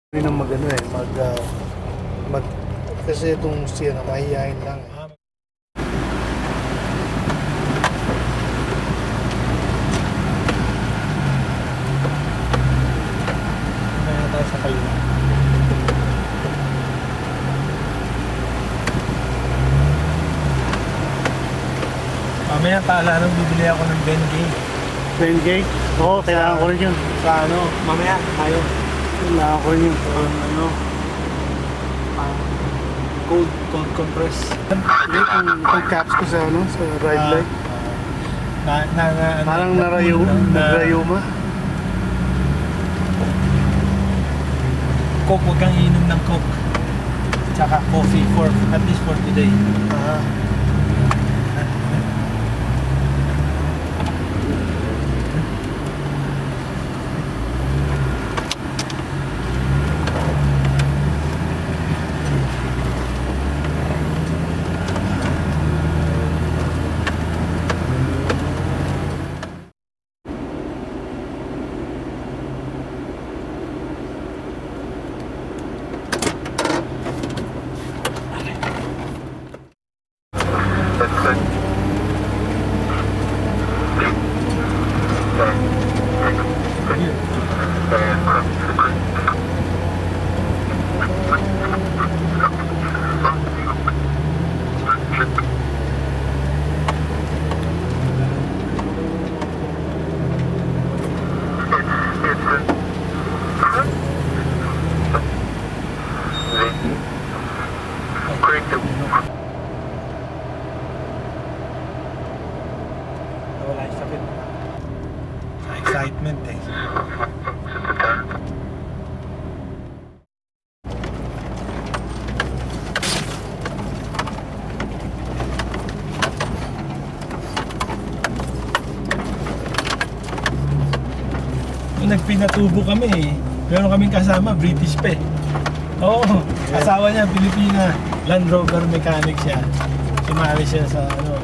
Yun ang mag ano eh, mag kasi itong siya na mahihayin lang eh. Kaya tayo sa kalina. Mamaya pala nung bibili ako ng Bengay. Bengay? Oo, kailangan ko rin yun. Sa ano, mamaya tayo. Kailangan ko rin yun. Ano, cold compress. Hindi, kung caps ko sa ano, sa ride light. Parang narayuma. Coke, huwag kang inom ng Coke. Tsaka coffee for at least for today. Wala yung sakit. Sa excitement eh. Nung nagpinatubo kami eh. Meron kaming kasama, British pa eh. Oo, asawa niya, Pilipina. Land Rover mechanic siya. Sumali siya sa ano,